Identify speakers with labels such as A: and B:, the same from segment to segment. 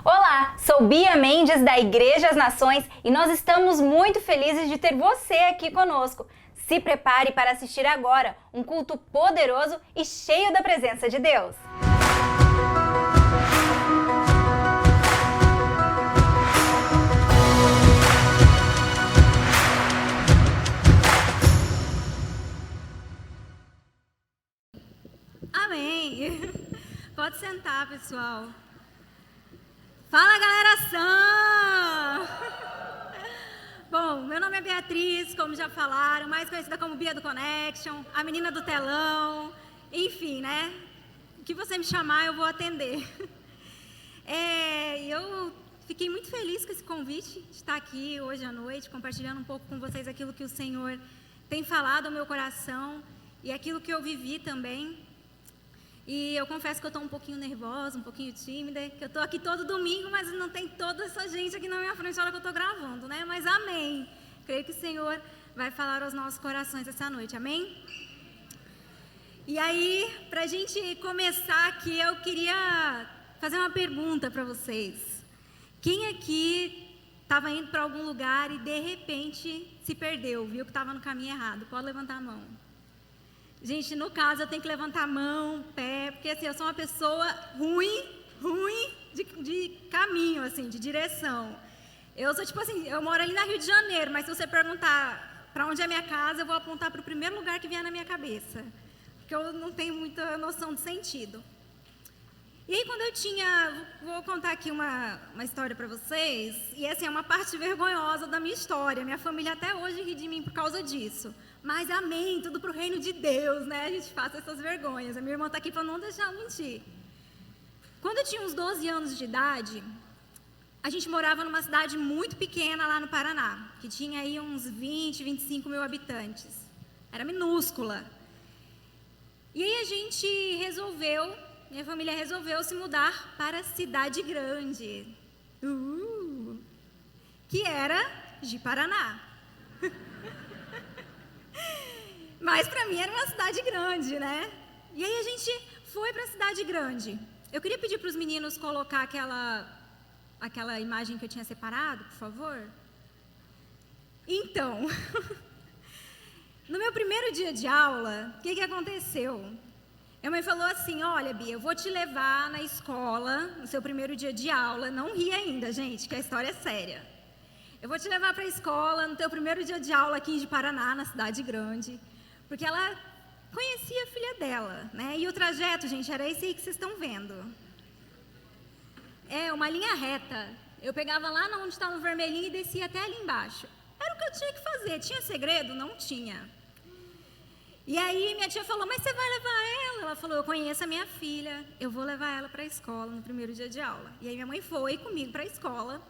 A: Olá, sou Bia Mendes da Igreja As Nações e nós estamos muito felizes de ter você aqui conosco. Se prepare para assistir agora um culto poderoso e cheio da presença de Deus.
B: Amém. Pode sentar, pessoal. Fala, galeração! Bom, meu nome é Beatriz, como já falaram, mais conhecida como Bia do Connection, a menina do telão, enfim, né? O que você me chamar, eu vou atender. Eu fiquei muito feliz com esse convite de estar aqui hoje à noite, compartilhando um pouco com vocês aquilo que o Senhor tem falado ao meu coração e aquilo que eu vivi também. E eu confesso que eu estou um pouquinho nervosa, um pouquinho tímida, que eu estou aqui todo domingo, mas não tem toda essa gente aqui na minha frente na hora que eu estou gravando, né? Mas amém. Creio que o Senhor vai falar aos nossos corações essa noite, amém? E aí, para a gente começar aqui, eu queria fazer uma pergunta para vocês. Quem aqui estava indo para algum lugar e de repente se perdeu, viu que estava no caminho errado? Pode levantar a mão. Gente, no caso eu tenho que levantar a mão, pé, porque assim, eu sou uma pessoa ruim de caminho, assim, de direção. Eu sou tipo assim, eu moro ali na Rio de Janeiro, mas se você perguntar para onde é a minha casa, eu vou apontar para o primeiro lugar que vier na minha cabeça, porque eu não tenho muita noção de sentido. E aí quando vou contar aqui uma história para vocês, e assim, é uma parte vergonhosa da minha história, minha família até hoje ri de mim por causa disso. Mas amém, tudo para o reino de Deus, né? A gente passa essas vergonhas. A minha irmã está aqui para não deixar eu mentir. Quando eu tinha uns 12 anos de idade, a gente morava numa cidade muito pequena lá no Paraná, que tinha aí uns 20, 25 mil habitantes. Era minúscula. E aí minha família resolveu se mudar para a cidade grande, que era de Paraná. Mas para mim era uma cidade grande, né? E aí a gente foi para a cidade grande. Eu queria pedir para os meninos colocar aquela imagem que eu tinha separado, por favor. Então, no meu primeiro dia de aula, o que aconteceu? Minha mãe falou assim, olha, Bia, eu vou te levar na escola, no seu primeiro dia de aula. Não ri ainda, gente, que a história é séria. Eu vou te levar para a escola no teu primeiro dia de aula aqui de Paraná, na cidade grande. Porque ela conhecia a filha dela, né? E o trajeto, gente, era esse aí que vocês estão vendo. É uma linha reta. Eu pegava lá onde estava o vermelhinho e descia até ali embaixo. Era o que eu tinha que fazer. Tinha segredo? Não tinha. E aí minha tia falou, mas você vai levar ela? Ela falou, eu conheço a minha filha, eu vou levar ela para a escola no primeiro dia de aula. E aí minha mãe foi comigo para a escola,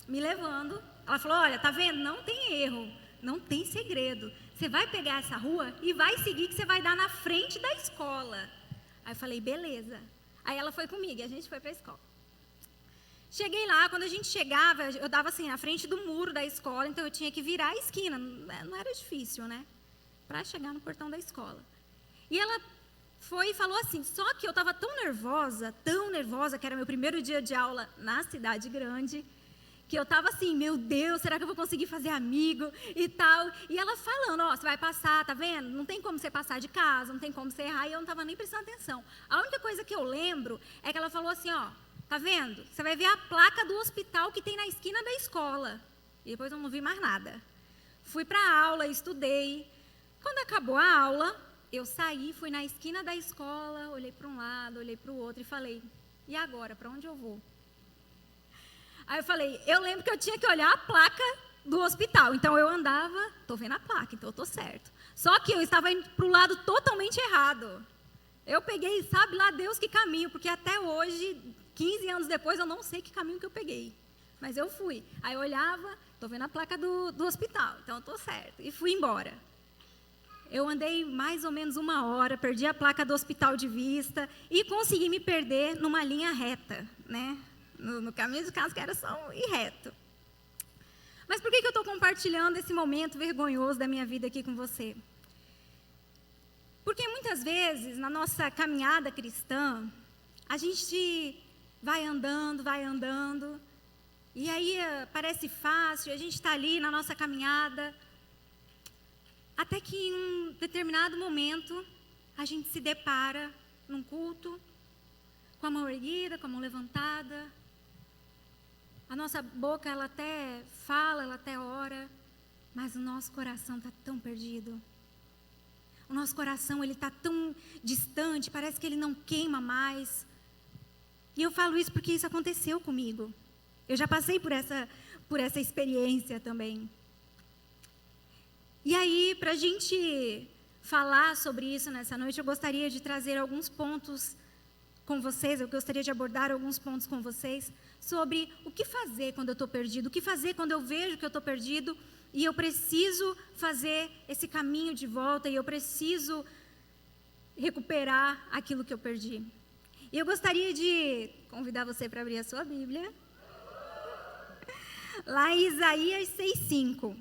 B: me levando. Ela falou, olha, tá vendo? Não tem erro, não tem segredo. Você vai pegar essa rua e vai seguir que você vai dar na frente da escola. Aí eu falei, beleza. Aí ela foi comigo e a gente foi para a escola. Cheguei lá, quando a gente chegava, eu dava assim, na frente do muro da escola, então eu tinha que virar a esquina, não era difícil, né? Para chegar no portão da escola. E ela foi e falou assim, só que eu estava tão nervosa, que era meu primeiro dia de aula na cidade grande, que eu estava assim, meu Deus, será que eu vou conseguir fazer amigo e tal? E ela falando, ó, você vai passar, tá vendo? Não tem como você passar de casa, não tem como você errar, e eu não estava nem prestando atenção. A única coisa que eu lembro é que ela falou assim, ó, tá vendo? Você vai ver a placa do hospital que tem na esquina da escola. E depois eu não vi mais nada. Fui para a aula, estudei. Quando acabou a aula, eu saí, fui na esquina da escola, olhei para um lado, olhei para o outro e falei, e agora, para onde eu vou? Aí eu falei, eu lembro que eu tinha que olhar a placa do hospital, então eu andava, tô vendo a placa, então eu tô certo. Só que eu estava indo para o lado totalmente errado. Eu peguei, sabe lá Deus que caminho, porque até hoje, 15 anos depois, eu não sei que caminho que eu peguei. Mas eu fui. Aí eu olhava, tô vendo a placa do hospital, então eu tô certo. E fui embora. Eu andei mais ou menos 1 hora, perdi a placa do hospital de vista e consegui me perder numa linha reta, né? No caminho de casa, que era só ir reto. Mas por que eu estou compartilhando esse momento vergonhoso da minha vida aqui com você? Porque muitas vezes, na nossa caminhada cristã, a gente vai andando, vai andando. E aí parece fácil, a gente está ali na nossa caminhada. Até que em um determinado momento, a gente se depara num culto, com a mão erguida, com a mão levantada. A nossa boca, ela até fala, ela até ora, mas o nosso coração está tão perdido. O nosso coração, ele está tão distante, parece que ele não queima mais. E eu falo isso porque isso aconteceu comigo. Eu já passei por essa experiência também. E aí, para a gente falar sobre isso nessa noite, eu gostaria de trazer alguns pontos com vocês, eu gostaria de abordar alguns pontos com vocês sobre o que fazer quando eu estou perdido, o que fazer quando eu vejo que eu estou perdido e eu preciso fazer esse caminho de volta e eu preciso recuperar aquilo que eu perdi. E eu gostaria de convidar você para abrir a sua Bíblia, lá em Isaías 6:5.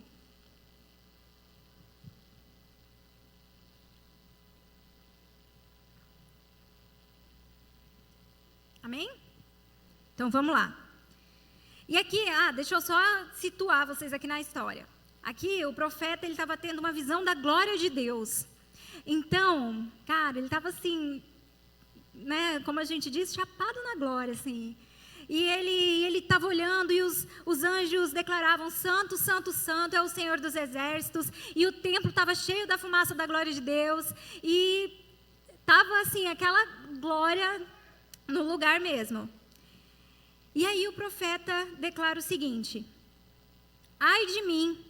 B: Amém? Então vamos lá. E aqui, deixa eu só situar vocês aqui na história. Aqui o profeta, ele estava tendo uma visão da glória de Deus. Então, cara, ele estava assim, né, como a gente diz, chapado na glória, assim. E ele estava olhando e os anjos declaravam: Santo, Santo, Santo é o Senhor dos Exércitos. E o templo estava cheio da fumaça da glória de Deus. E estava assim, aquela glória no lugar mesmo. E aí o profeta declara o seguinte: ai de mim,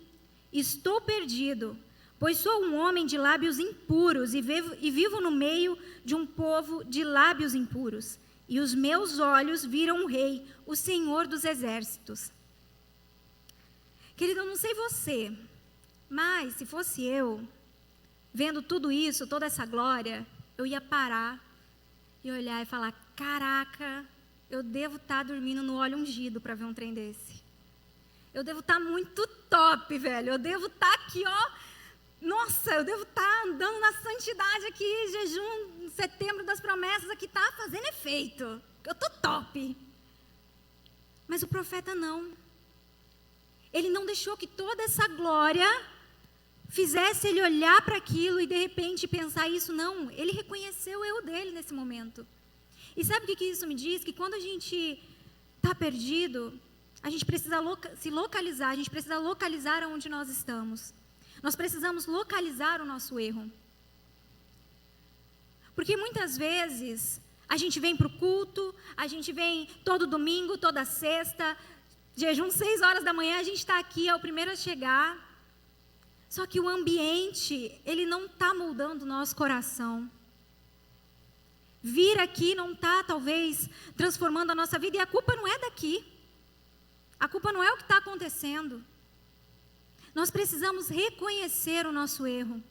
B: estou perdido, pois sou um homem de lábios impuros e vivo no meio de um povo de lábios impuros. E os meus olhos viram o Rei, o Senhor dos Exércitos. Querido, eu não sei você, mas se fosse eu, vendo tudo isso, toda essa glória, eu ia parar e olhar e falar: caraca, eu devo estar dormindo no óleo ungido para ver um trem desse. Eu devo estar muito top, velho. Eu devo estar aqui, ó. Nossa, eu devo estar andando na santidade aqui, jejum, setembro das promessas aqui, tá fazendo efeito. Eu tô top. Mas o profeta não. Ele não deixou que toda essa glória fizesse ele olhar para aquilo e de repente pensar isso, não. Ele reconheceu o erro dele nesse momento. E sabe o que isso me diz? Que quando a gente está perdido, a gente precisa se localizar, a gente precisa localizar onde nós estamos. Nós precisamos localizar o nosso erro. Porque muitas vezes a gente vem para o culto, a gente vem todo domingo, toda sexta, jejum 6 horas da manhã, a gente está aqui, é o primeiro a chegar. Só que o ambiente, ele não está moldando o nosso coração. Vir aqui não está, talvez, transformando a nossa vida. E a culpa não é daqui. A culpa não é o que está acontecendo. Nós precisamos reconhecer o nosso erro.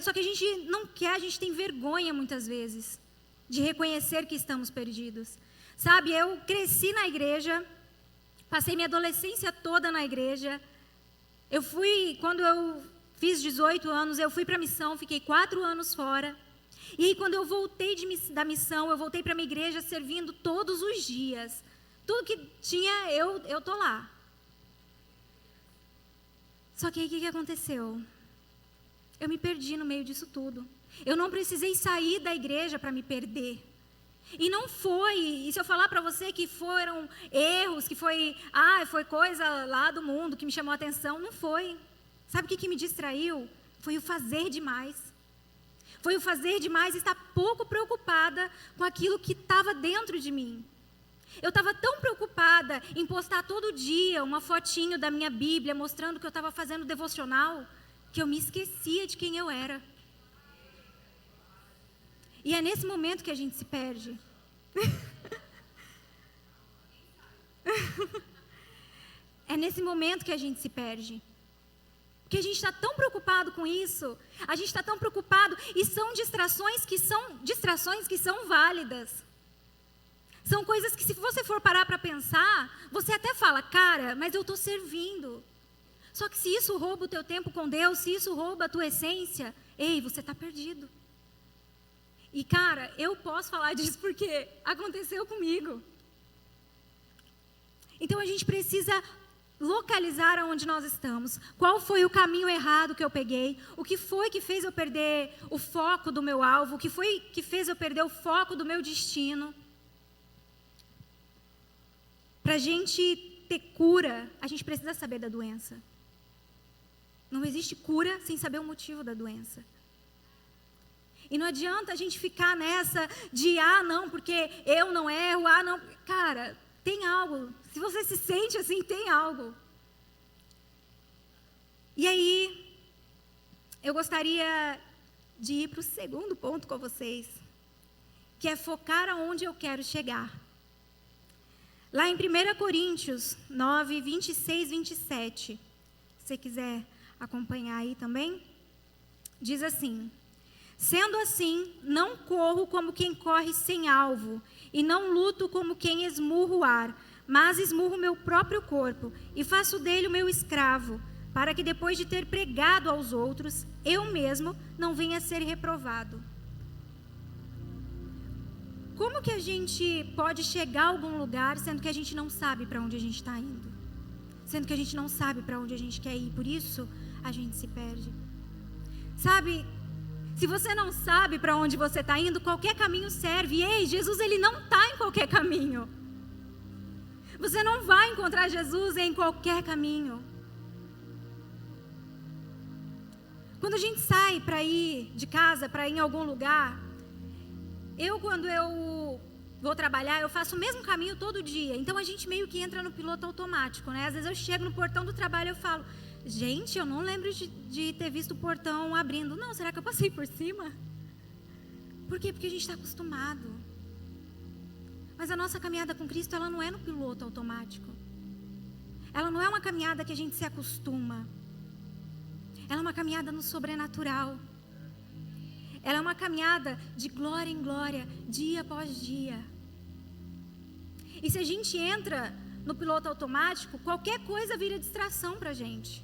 B: Só que a gente não quer, a gente tem vergonha muitas vezes de reconhecer que estamos perdidos. Sabe, eu cresci na igreja, passei minha adolescência toda na igreja. Quando eu fiz 18 anos, eu fui para a missão, fiquei 4 anos fora. E aí, quando eu voltei da missão, eu voltei para a minha igreja servindo todos os dias. Tudo que tinha, eu tô lá. Só que aí, o que aconteceu? Eu me perdi no meio disso tudo. Eu não precisei sair da igreja para me perder. E não foi, e se eu falar para você que foram erros, que foi coisa lá do mundo que me chamou a atenção, não foi. Sabe o que me distraiu? Foi o fazer demais. Foi o fazer demais e estar pouco preocupada com aquilo que estava dentro de mim. Eu estava tão preocupada em postar todo dia uma fotinho da minha Bíblia, mostrando que eu estava fazendo devocional, que eu me esquecia de quem eu era. E é nesse momento que a gente se perde. É nesse momento que a gente se perde. Porque a gente está tão preocupado com isso, a gente está tão preocupado, e são distrações que são válidas. São coisas que, se você for parar para pensar, você até fala: cara, mas eu estou servindo. Só que se isso rouba o teu tempo com Deus, se isso rouba a tua essência, ei, você está perdido. E, cara, eu posso falar disso porque aconteceu comigo. Então, a gente precisa localizar aonde nós estamos. Qual foi o caminho errado que eu peguei? O que foi que fez eu perder o foco do meu alvo? O que foi que fez eu perder o foco do meu destino? Para a gente ter cura, a gente precisa saber da doença. Não existe cura sem saber o motivo da doença. E não adianta a gente ficar nessa de, não, porque eu não erro, não. Cara, tem algo. Se você se sente assim, tem algo. E aí, eu gostaria de ir para o segundo ponto com vocês, que é focar aonde eu quero chegar. Lá em 1 Coríntios 9, 26, 27, se você quiser acompanhar aí também, diz assim: sendo assim, não corro como quem corre sem alvo, e não luto como quem esmurra o ar, mas esmurro meu próprio corpo, e faço dele o meu escravo, para que depois de ter pregado aos outros, eu mesmo não venha a ser reprovado. Como que a gente pode chegar a algum lugar, sendo que a gente não sabe para onde a gente está indo? Sendo que a gente não sabe para onde a gente quer ir, por isso a gente se perde. Sabe, se você não sabe para onde você está indo, qualquer caminho serve. E, ei, Jesus, ele não está em qualquer caminho. Você não vai encontrar Jesus em qualquer caminho. Quando a gente sai para ir de casa, para ir em algum lugar, quando eu vou trabalhar, eu faço o mesmo caminho todo dia. Então, a gente meio que entra no piloto automático, né? Às vezes eu chego no portão do trabalho e eu falo, gente, eu não lembro de ter visto o portão abrindo. Não, será que eu passei por cima? Por quê? Porque a gente está acostumado. Mas a nossa caminhada com Cristo, ela não é no piloto automático. Ela não é uma caminhada que a gente se acostuma. Ela é uma caminhada no sobrenatural. Ela é uma caminhada de glória em glória, dia após dia. E se a gente entra no piloto automático, qualquer coisa vira distração para a gente.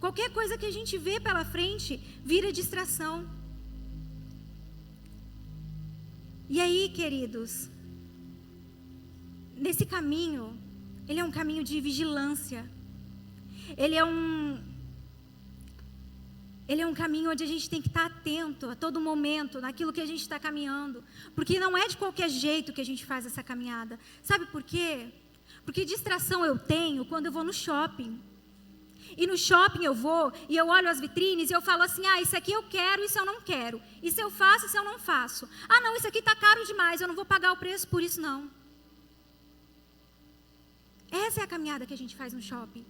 B: Qualquer coisa que a gente vê pela frente vira distração. E aí, queridos, nesse caminho, ele é um caminho de vigilância. Ele é um caminho onde a gente tem que estar atento a todo momento naquilo que a gente está caminhando. Porque não é de qualquer jeito que a gente faz essa caminhada. Sabe por quê? Porque distração eu tenho quando eu vou no shopping. E no shopping eu vou e eu olho as vitrines e eu falo assim, isso aqui eu quero, isso eu não quero. Isso eu faço, isso eu não faço. Não, isso aqui está caro demais, eu não vou pagar o preço por isso não. Essa é a caminhada que a gente faz no shopping.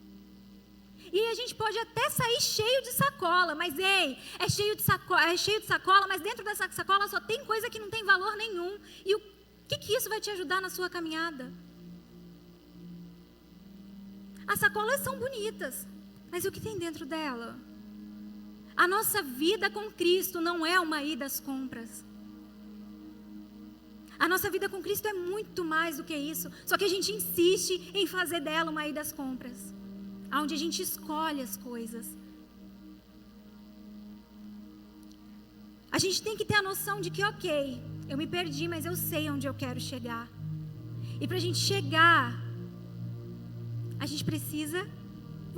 B: E a gente pode até sair cheio de sacola, mas é cheio de sacola, mas dentro dessa sacola só tem coisa que não tem valor nenhum. E o que isso vai te ajudar na sua caminhada? As sacolas são bonitas, mas o que tem dentro dela? A nossa vida com Cristo não é uma ida às compras. A nossa vida com Cristo é muito mais do que isso. Só que a gente insiste em fazer dela uma ida às compras, onde a gente escolhe as coisas. A gente tem que ter a noção de que, eu me perdi, mas eu sei onde eu quero chegar. E para a gente chegar, a gente precisa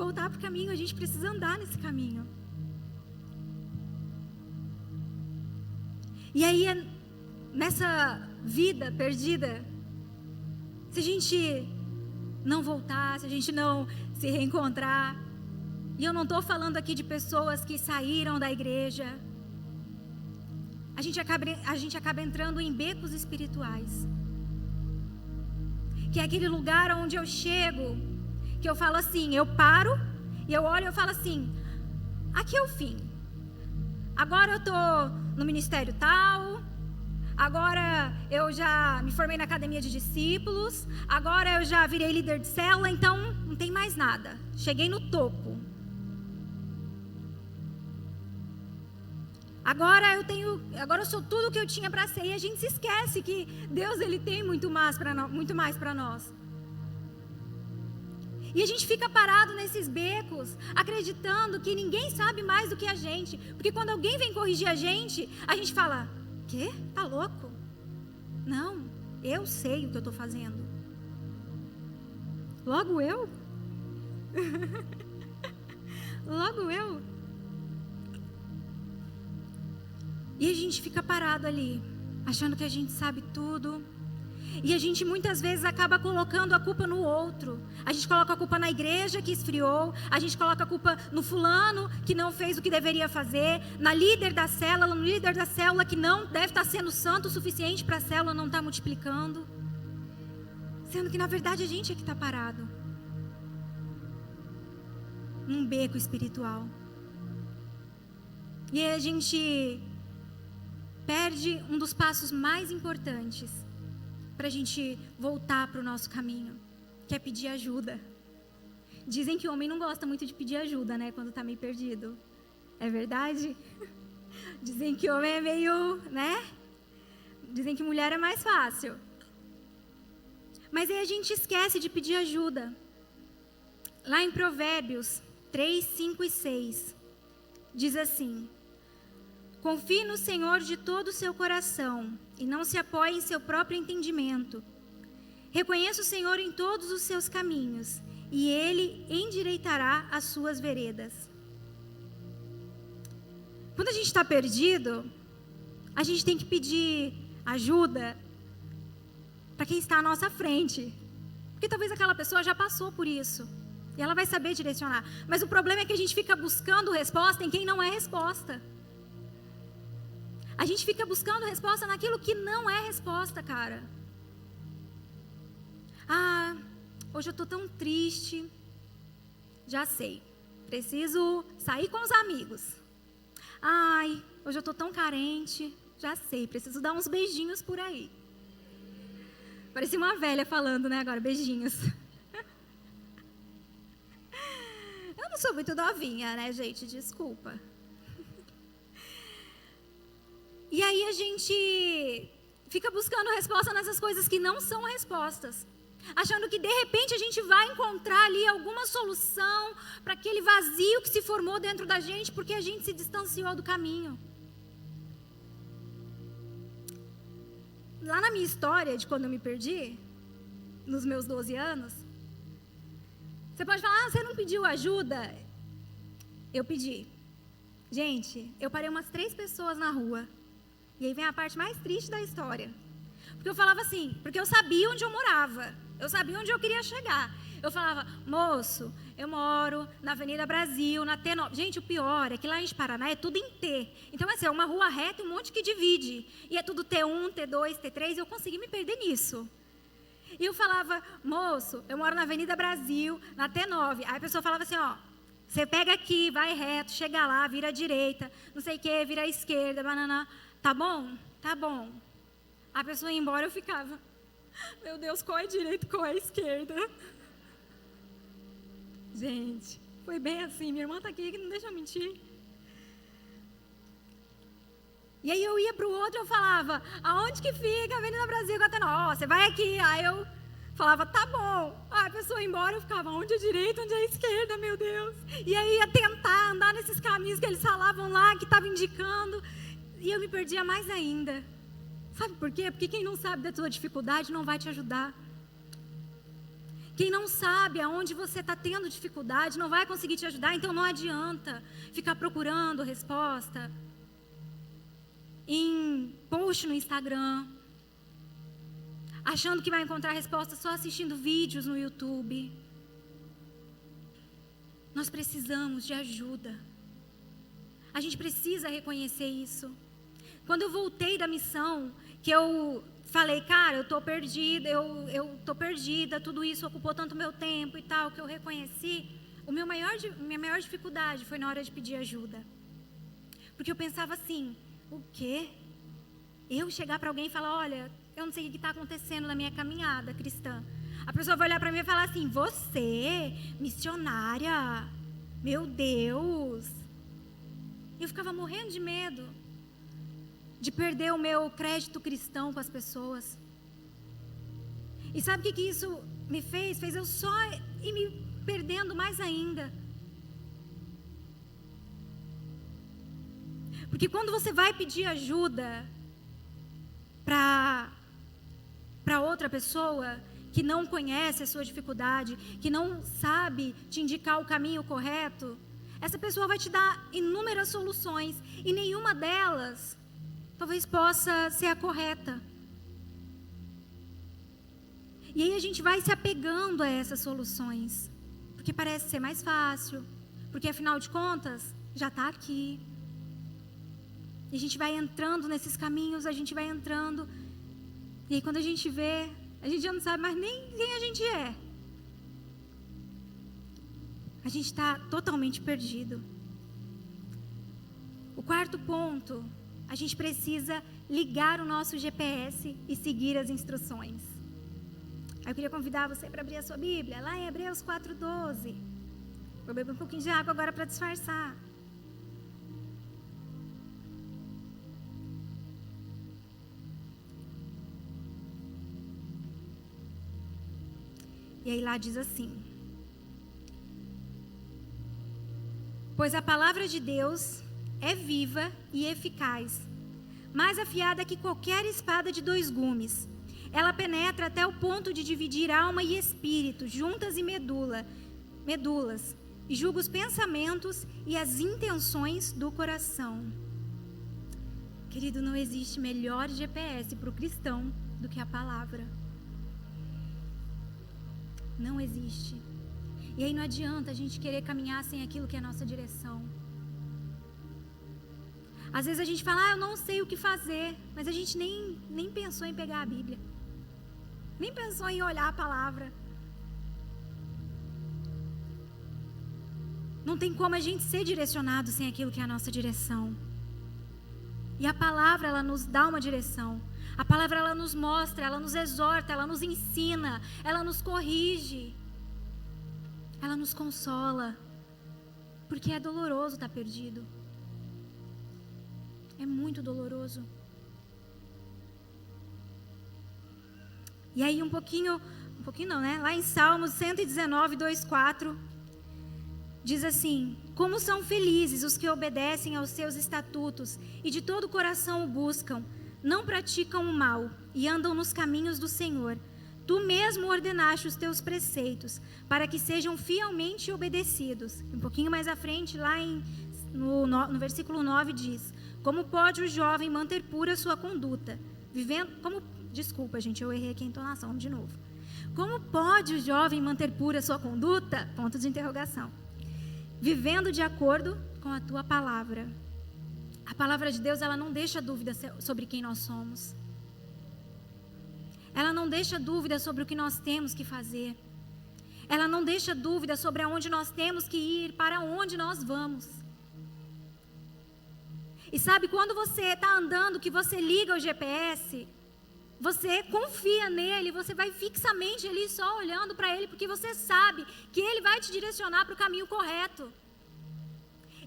B: voltar para o caminho, a gente precisa andar nesse caminho. E aí, nessa vida perdida, se a gente não voltar, se a gente não se reencontrar, e eu não estou falando aqui de pessoas que saíram da igreja, a gente acaba entrando em becos espirituais, que é aquele lugar onde eu chego, que eu falo assim, eu paro, e eu olho e eu falo assim, aqui é o fim, agora eu estou no ministério tal, agora eu já me formei na academia de discípulos, agora eu já virei líder de célula, então não tem mais nada, cheguei no topo. Agora eu sou tudo o que eu tinha para ser, e a gente se esquece que Deus ele tem muito mais para nós. E a gente fica parado nesses becos, acreditando que ninguém sabe mais do que a gente, porque quando alguém vem corrigir a gente fala, quê? Tá louco? Não, eu sei o que eu estou fazendo. Logo eu? Logo eu? E a gente fica parado ali, achando que a gente sabe tudo. E a gente muitas vezes acaba colocando a culpa no outro. A gente coloca a culpa na igreja que esfriou. A gente coloca a culpa no fulano que não fez o que deveria fazer. Na líder da célula, no líder da célula que não deve estar sendo santo o suficiente para a célula não estar multiplicando. Sendo que na verdade a gente é que está parado. Num beco espiritual. E aí a gente perde um dos passos mais importantes para a gente voltar para o nosso caminho, que é pedir ajuda. Dizem que o homem não gosta muito de pedir ajuda, né, quando está meio perdido. É verdade? Dizem que o homem é meio, né? Dizem que mulher é mais fácil. Mas aí a gente esquece de pedir ajuda. Lá em Provérbios 3, 5 e 6, diz assim: confie no Senhor de todo o seu coração e não se apoie em seu próprio entendimento. Reconheça o Senhor em todos os seus caminhos e Ele endireitará as suas veredas. Quando a gente está perdido, a gente tem que pedir ajuda para quem está à nossa frente. Porque talvez aquela pessoa já passou por isso e ela vai saber direcionar. Mas o problema é que a gente fica buscando resposta em quem não é resposta. A gente fica buscando resposta naquilo que não é resposta, cara. Ah, hoje eu estou tão triste. Já sei. Preciso sair com os amigos. Ai, hoje eu estou tão carente. Já sei. Preciso dar uns beijinhos por aí. Parecia uma velha falando, né, agora, beijinhos. Eu não sou muito novinha, né, gente? Desculpa. E aí a gente fica buscando resposta nessas coisas que não são respostas. Achando que de repente a gente vai encontrar ali alguma solução para aquele vazio que se formou dentro da gente porque a gente se distanciou do caminho. Lá na minha história de quando eu me perdi, nos meus 12 anos, você pode falar, você não pediu ajuda? Eu pedi. Gente, eu parei umas 3 pessoas na rua. E aí vem a parte mais triste da história. Porque eu falava assim, porque eu sabia onde eu morava. Eu sabia onde eu queria chegar. Eu falava, moço, eu moro na Avenida Brasil, na T9. Gente, o pior é que lá em Paraná é tudo em T. Então, assim, é uma rua reta e um monte que divide. E é tudo T1, T2, T3. E eu consegui me perder nisso. E eu falava, moço, eu moro na Avenida Brasil, na T9. Aí a pessoa falava assim, ó, você pega aqui, vai reto, chega lá, vira à direita, não sei o que, vira à esquerda, banana. Tá bom? Tá bom. A pessoa ia embora, eu ficava, meu Deus, qual é a direita, qual é a esquerda? Gente, foi bem assim, minha irmã tá aqui, que não deixa eu mentir. E aí eu ia pro outro, eu falava, aonde que fica a Avenida Brasil? Ó, você vai aqui. Aí eu falava, tá bom. Aí a pessoa ia embora, eu ficava, onde é a direita, onde é a esquerda, meu Deus. E aí ia tentar andar nesses caminhos que eles falavam lá, que estavam indicando. E eu me perdia mais ainda. Sabe por quê? Porque quem não sabe da tua dificuldade não vai te ajudar. Quem não sabe aonde você está tendo dificuldade não vai conseguir te ajudar. Então não adianta ficar procurando resposta em post no Instagram, achando que vai encontrar resposta só assistindo vídeos no YouTube. Nós precisamos de ajuda. A gente precisa reconhecer isso. Quando eu voltei da missão, que eu falei, cara, eu estou perdida, eu estou perdida, tudo isso ocupou tanto meu tempo e tal, que eu reconheci, minha maior dificuldade foi na hora de pedir ajuda. Porque eu pensava assim, o quê? Eu chegar para alguém e falar, olha, eu não sei o que está acontecendo na minha caminhada cristã. A pessoa vai olhar para mim e falar assim, você, missionária, meu Deus. Eu ficava morrendo de medo de perder o meu crédito cristão com as pessoas. E sabe o que isso me fez? Fez eu só ir me perdendo mais ainda. Porque quando você vai pedir ajuda, para outra pessoa que não conhece a sua dificuldade, que não sabe te indicar o caminho correto, essa pessoa vai te dar inúmeras soluções e nenhuma delas talvez possa ser a correta. E aí a gente vai se apegando a essas soluções, porque parece ser mais fácil, porque afinal de contas já está aqui. E a gente vai entrando nesses caminhos, a gente vai entrando, e aí quando a gente vê, a gente já não sabe mais nem quem a gente é. A gente está totalmente perdido. O quarto ponto, a gente precisa ligar o nosso GPS e seguir as instruções. Eu queria convidar você para abrir a sua Bíblia, lá em Hebreus 4:12. Vou beber um pouquinho de água agora para disfarçar. E aí lá diz assim: pois a palavra de Deus é viva e eficaz, mais afiada que qualquer espada de 2 gumes. Ela penetra até o ponto de dividir alma e espírito, juntas e medulas, e julga os pensamentos e as intenções do coração. Querido, não existe melhor GPS para o cristão do que a palavra. Não existe. E aí não adianta a gente querer caminhar sem aquilo que é a nossa direção. Às vezes a gente fala, eu não sei o que fazer, mas a gente nem pensou em pegar a Bíblia. Nem pensou em olhar a palavra. Não tem como a gente ser direcionado sem aquilo que é a nossa direção. E a palavra, ela nos dá uma direção. A palavra, ela nos mostra, ela nos exorta, ela nos ensina, ela nos corrige. Ela nos consola. Porque é doloroso estar perdido. É muito doloroso. E aí um pouquinho não, né? Lá em Salmos 119, 2:4, diz assim: como são felizes os que obedecem aos seus estatutos e de todo o coração o buscam, não praticam o mal e andam nos caminhos do Senhor. Tu mesmo ordenaste os teus preceitos para que sejam fielmente obedecidos. Um pouquinho mais à frente, lá no versículo 9 diz: como pode o jovem manter pura sua conduta, desculpa, gente, eu errei aqui a entonação de novo. Como pode o jovem manter pura sua conduta? Ponto de interrogação. Vivendo de acordo com a tua palavra. A palavra de Deus, ela não deixa dúvida sobre quem nós somos. Ela não deixa dúvida sobre o que nós temos que fazer. Ela não deixa dúvida sobre aonde nós temos que ir, para onde nós vamos. E sabe, quando você está andando, que você liga o GPS, você confia nele, você vai fixamente ali só olhando para ele, porque você sabe que ele vai te direcionar para o caminho correto.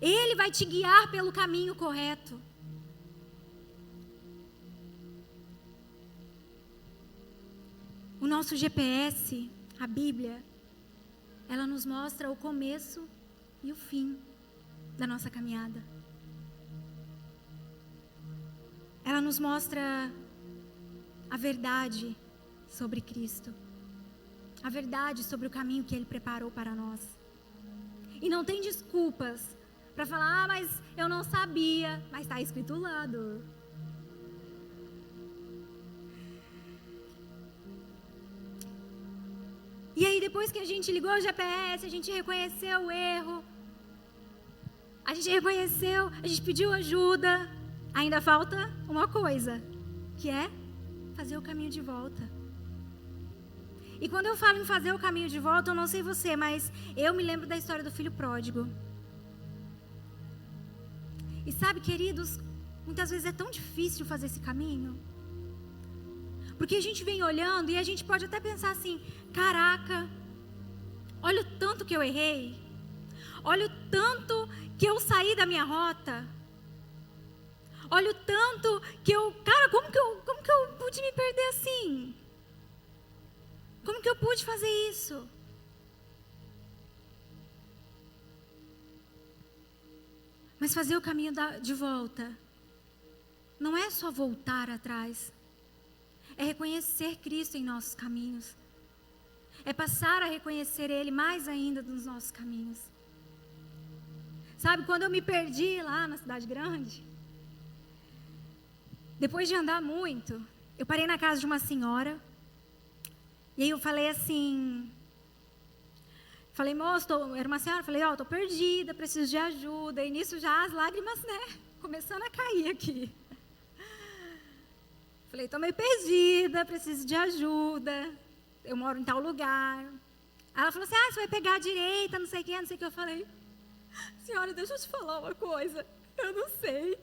B: Ele vai te guiar pelo caminho correto. O nosso GPS, a Bíblia, ela nos mostra o começo e o fim da nossa caminhada. Ela nos mostra a verdade sobre Cristo, a verdade sobre o caminho que Ele preparou para nós. E não tem desculpas para falar, mas eu não sabia, mas está escrito lá. E aí depois que a gente ligou o GPS, a gente reconheceu o erro, a gente pediu ajuda, ainda falta uma coisa, que é fazer o caminho de volta. E quando eu falo em fazer o caminho de volta, eu não sei você, mas eu me lembro da história do filho pródigo. E sabe, queridos, muitas vezes é tão difícil fazer esse caminho. Porque a gente vem olhando e a gente pode até pensar assim, caraca, olha o tanto que eu errei. Olha o tanto que eu saí da minha rota. Olha o tanto que como que eu pude me perder assim? Como que eu pude fazer isso? Mas fazer o caminho de volta não é só voltar atrás, é reconhecer Cristo em nossos caminhos. É passar a reconhecer Ele mais ainda nos nossos caminhos. Sabe, quando eu me perdi lá na cidade grande, depois de andar muito, eu parei na casa de uma senhora, e aí eu falei assim, moço, era uma senhora, falei, tô perdida, preciso de ajuda, e nisso já as lágrimas, começando a cair aqui. Falei, tô meio perdida, preciso de ajuda, eu moro em tal lugar. Aí ela falou assim, você vai pegar a direita, não sei o que, não sei o que. Eu falei, senhora, deixa eu te falar uma coisa, eu não sei.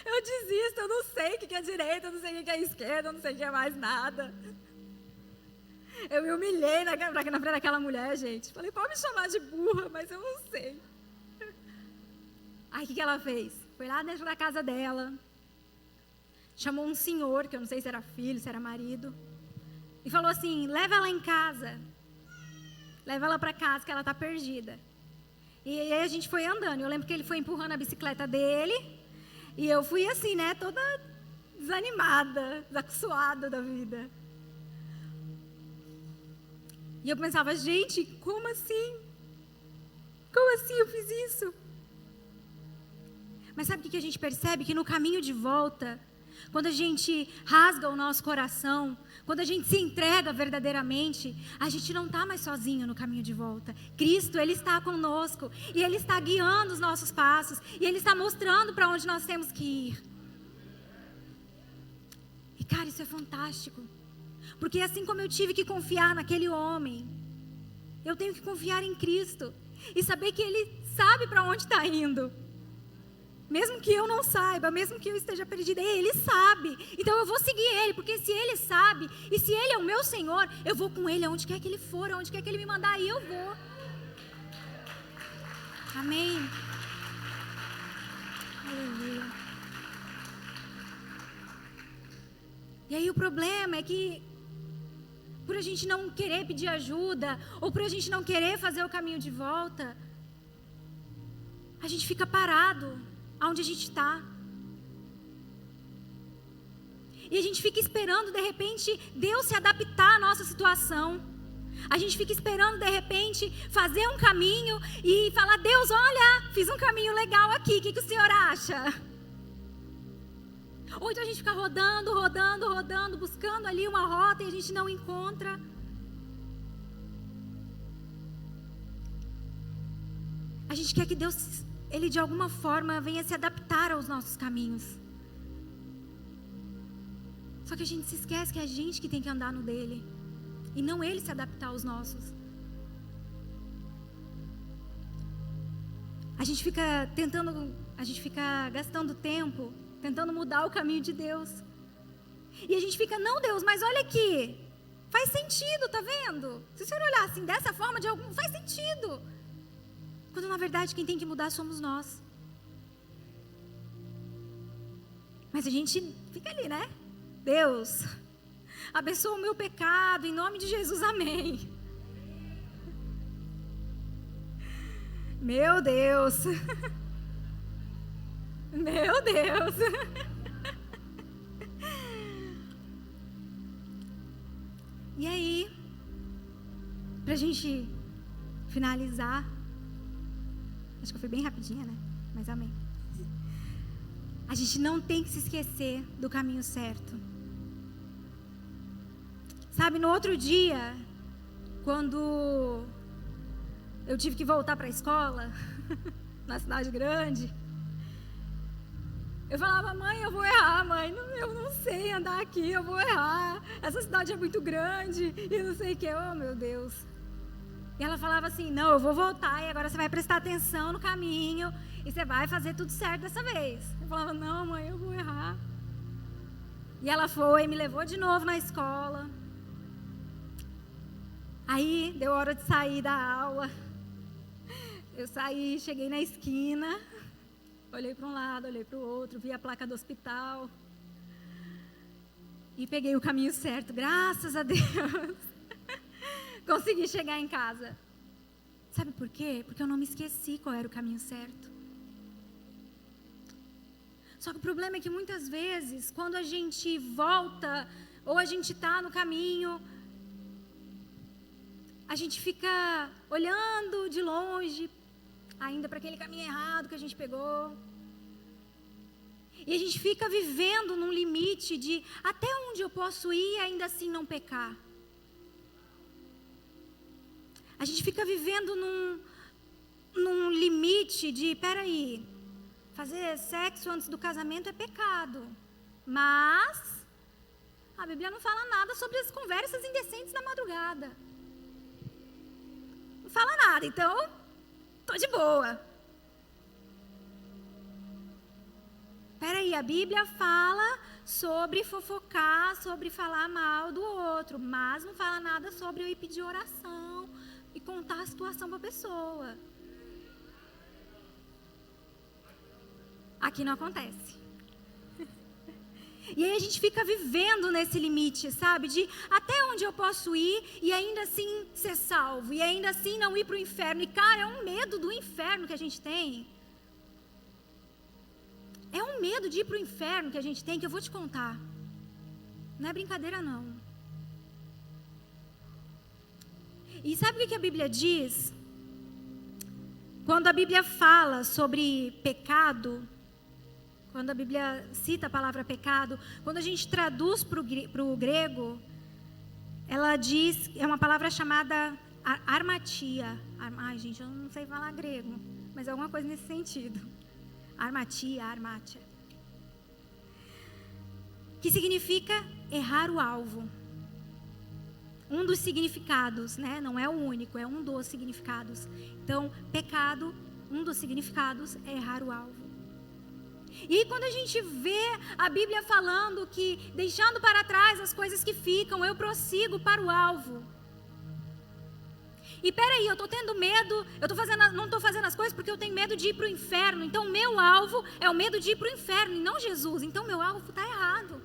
B: Eu desisto, eu não sei o que é direita, eu não sei o que é esquerda, eu não sei o que é mais nada. Eu me humilhei na frente daquela mulher, gente. Falei, pode me chamar de burra, mas eu não sei. Aí o que ela fez? Foi lá dentro da casa dela, chamou um senhor, que eu não sei se era filho, se era marido, e falou assim, leva ela em casa, leva ela para casa que ela está perdida. E aí a gente foi andando, eu lembro que ele foi empurrando a bicicleta dele, e eu fui assim, toda desanimada, desacostumada da vida. E eu pensava, gente, como assim? Como assim eu fiz isso? Mas sabe o que a gente percebe? Que no caminho de volta, quando a gente rasga o nosso coração, quando a gente se entrega verdadeiramente, a gente não está mais sozinho no caminho de volta. Cristo, Ele está conosco, e Ele está guiando os nossos passos, e Ele está mostrando para onde nós temos que ir. E cara, isso é fantástico, porque assim como eu tive que confiar naquele homem, eu tenho que confiar em Cristo, e saber que Ele sabe para onde está indo. Mesmo que eu não saiba, mesmo que eu esteja perdida, Ele sabe. Então eu vou seguir Ele, porque se Ele sabe, e se Ele é o meu Senhor, eu vou com Ele aonde quer que Ele for, aonde quer que Ele me mandar, aí eu vou. Amém. Aleluia. E aí o problema é que, por a gente não querer pedir ajuda, ou por a gente não querer fazer o caminho de volta, a gente fica parado aonde a gente está. E a gente fica esperando, de repente, Deus se adaptar à nossa situação. A gente fica esperando, de repente, fazer um caminho e falar, Deus, olha, fiz um caminho legal aqui, o que o Senhor acha? Ou então a gente fica rodando, buscando ali uma rota e a gente não encontra. A gente quer que Deus, Ele de alguma forma venha se adaptar aos nossos caminhos. Só que a gente se esquece que é a gente que tem que andar no dele, e não Ele se adaptar aos nossos. A gente fica gastando tempo tentando mudar o caminho de Deus. E a gente fica, não, Deus, mas olha aqui, faz sentido, tá vendo? Se o Senhor olhar assim, dessa forma, faz sentido. Quando na verdade quem tem que mudar somos nós. Mas a gente fica ali, Deus, abençoa o meu pecado, em nome de Jesus, amém. Meu Deus. Meu Deus. E aí, pra gente finalizar, acho que eu fui bem rapidinha, mas amém. A gente não tem que se esquecer do caminho certo. Sabe, no outro dia, quando eu tive que voltar para a escola, na cidade grande, eu falava, mãe, eu vou errar, mãe, eu não sei andar aqui, eu vou errar, essa cidade é muito grande, e não sei o que, oh meu Deus. E ela falava assim, não, eu vou voltar, e agora você vai prestar atenção no caminho, e você vai fazer tudo certo dessa vez. Eu falava, não, mãe, eu vou errar. E ela foi, me levou de novo na escola. Aí, deu hora de sair da aula. Eu saí, cheguei na esquina, olhei para um lado, olhei para o outro, vi a placa do hospital. E peguei o caminho certo, graças a Deus. Consegui chegar em casa. Sabe por quê? Porque eu não me esqueci qual era o caminho certo. Só que o problema é que muitas vezes, quando a gente volta ou a gente está no caminho, a gente fica olhando de longe, ainda para aquele caminho errado que a gente pegou. E a gente fica vivendo num limite de até onde eu posso ir e ainda assim não pecar. A gente fica vivendo num limite de, peraí, fazer sexo antes do casamento é pecado. Mas a Bíblia não fala nada sobre as conversas indecentes na madrugada. Não fala nada, então tô de boa. Peraí, a Bíblia fala sobre fofocar, sobre falar mal do outro, mas não fala nada sobre eu ir pedir oração e contar a situação para a pessoa. Aqui não acontece. E aí a gente fica vivendo nesse limite, sabe? De até onde eu posso ir e ainda assim ser salvo. E ainda assim não ir para o inferno. E cara, é um medo do inferno que a gente tem. É um medo de ir para o inferno que a gente tem, que eu vou te contar. Não é brincadeira não. E sabe o que a Bíblia diz? Quando a Bíblia fala sobre pecado, quando a Bíblia cita a palavra pecado, quando a gente traduz para o grego, ela diz, é uma palavra chamada armatia. Ai, gente, eu não sei falar grego, mas é alguma coisa nesse sentido. Armatia. Que significa errar o alvo. Um dos significados, né? Não é o único, é um dos significados. Então, pecado, um dos significados é errar o alvo. E aí, quando a gente vê a Bíblia falando que, deixando para trás as coisas que ficam, eu prossigo para o alvo. E peraí, eu estou tendo medo, não estou fazendo as coisas porque eu tenho medo de ir para o inferno. Então, meu alvo é o medo de ir para o inferno e não Jesus. Então, meu alvo está errado.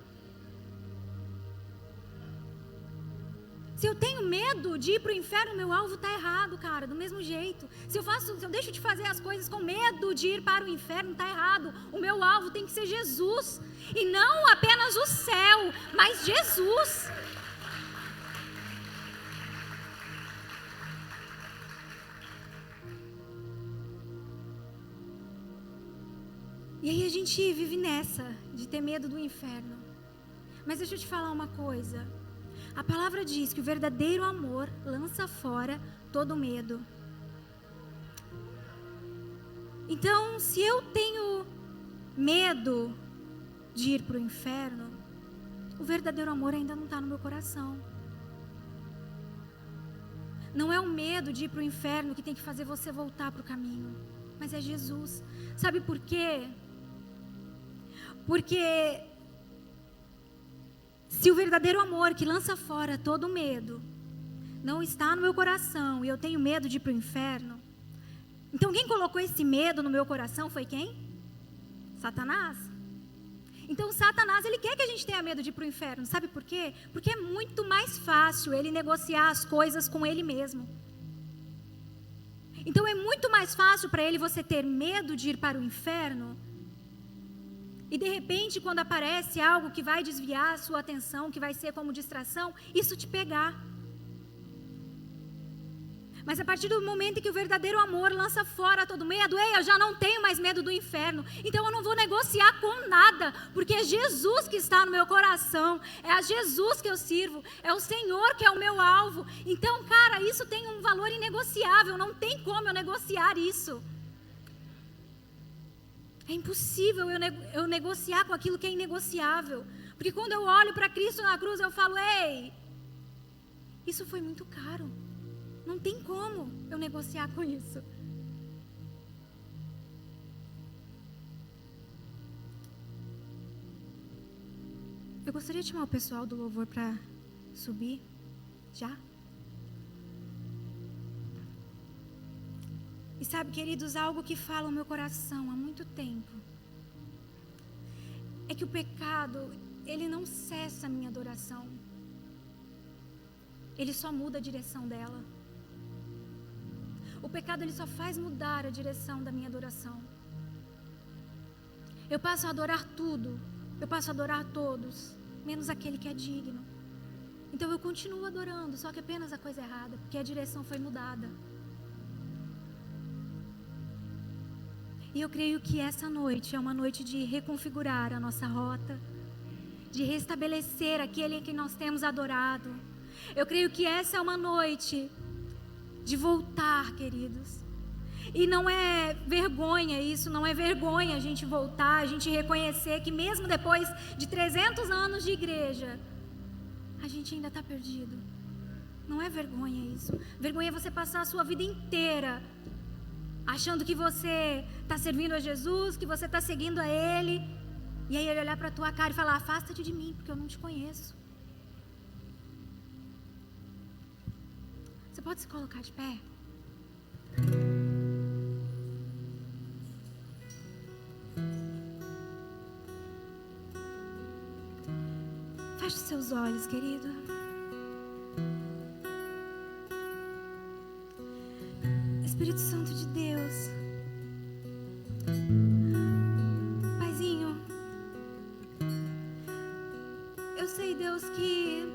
B: Se eu tenho medo de ir para o inferno, meu alvo está errado, cara, do mesmo jeito. Se eu deixo de fazer as coisas com medo de ir para o inferno, está errado. O meu alvo tem que ser Jesus. E não apenas o céu, mas Jesus. E aí a gente vive nessa, de ter medo do inferno. Mas deixa eu te falar uma coisa. A palavra diz que o verdadeiro amor lança fora todo medo. Então, se eu tenho medo de ir para o inferno, o verdadeiro amor ainda não está no meu coração. Não é o medo de ir para o inferno que tem que fazer você voltar para o caminho, mas é Jesus. Sabe por quê? Porque se o verdadeiro amor que lança fora todo medo não está no meu coração e eu tenho medo de ir para o inferno, então quem colocou esse medo no meu coração foi quem? Satanás. Então Satanás, ele quer que a gente tenha medo de ir para o inferno. Sabe por quê? Porque é muito mais fácil ele negociar as coisas com ele mesmo. Então é muito mais fácil para ele você ter medo de ir para o inferno. E de repente, quando aparece algo que vai desviar a sua atenção, que vai ser como distração, isso te pegar. Mas a partir do momento em que o verdadeiro amor lança fora todo medo, eu já não tenho mais medo do inferno. Então eu não vou negociar com nada, porque é Jesus que está no meu coração, é a Jesus que eu sirvo, é o Senhor que é o meu alvo. Então, cara, isso tem um valor inegociável, não tem como eu negociar isso. É impossível eu negociar com aquilo que é inegociável. Porque quando eu olho para Cristo na cruz, eu falo, ei, isso foi muito caro. Não tem como eu negociar com isso. Eu gostaria de chamar o pessoal do louvor para subir. Já? E sabe, queridos, algo que fala o meu coração há muito tempo é que o pecado, ele não cessa a minha adoração. Ele só muda a direção dela. O pecado, ele só faz mudar a direção da minha adoração. Eu passo a adorar tudo, eu passo a adorar todos, menos aquele que é digno. Então eu continuo adorando, só que apenas a coisa errada, porque a direção foi mudada. E eu creio que essa noite é uma noite de reconfigurar a nossa rota, de restabelecer aquele que nós temos adorado. Eu creio que essa é uma noite de voltar, queridos. E não é vergonha isso, não é vergonha a gente voltar, a gente reconhecer que mesmo depois de 300 anos de igreja, a gente ainda está perdido. Não é vergonha isso. Vergonha é você passar a sua vida inteira achando que você está servindo a Jesus, que você está seguindo a Ele, e aí Ele olhar para a tua cara e falar: afasta-te de mim, porque eu não te conheço. Você pode se colocar de pé? Feche seus olhos, querido. Espírito Santo de Deus, Paizinho, eu sei, Deus, que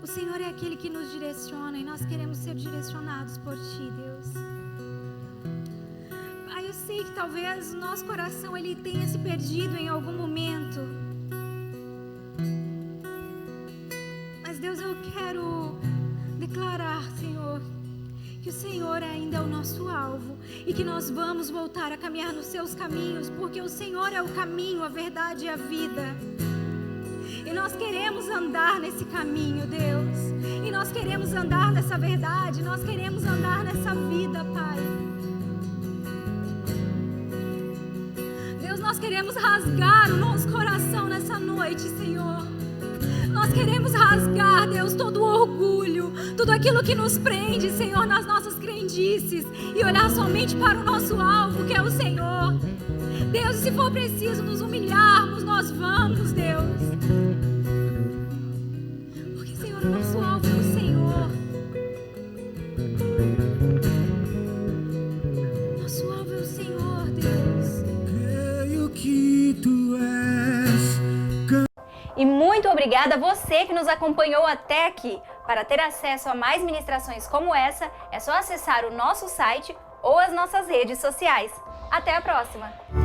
B: o Senhor é aquele que nos direciona e nós queremos ser direcionados por Ti, Deus. Pai, eu sei que talvez o nosso coração ele tenha se perdido em algum momento. Mas, Deus, eu quero declarar, Senhor, que o Senhor ainda é o nosso alvo e que nós vamos voltar a caminhar nos Seus caminhos, porque o Senhor é o caminho, a verdade e a vida. E nós queremos andar nesse caminho, Deus. E nós queremos andar nessa verdade, nós queremos andar nessa vida, Pai. Deus, nós queremos rasgar o nosso coração nessa noite, Senhor. Nós queremos rasgar, Deus, todo o orgulho, tudo aquilo que nos prende, Senhor, nas nossas crendices, e olhar somente para o nosso alvo, que é o Senhor. Deus, se for preciso nos humilharmos, nós vamos, Deus. Porque, Senhor, o nosso alvo é o Senhor. Nosso alvo é o Senhor, Deus.
C: Creio que Tu és.
A: E muito obrigada a você que nos acompanhou até aqui. Para ter acesso a mais ministrações como essa, é só acessar o nosso site ou as nossas redes sociais. Até a próxima!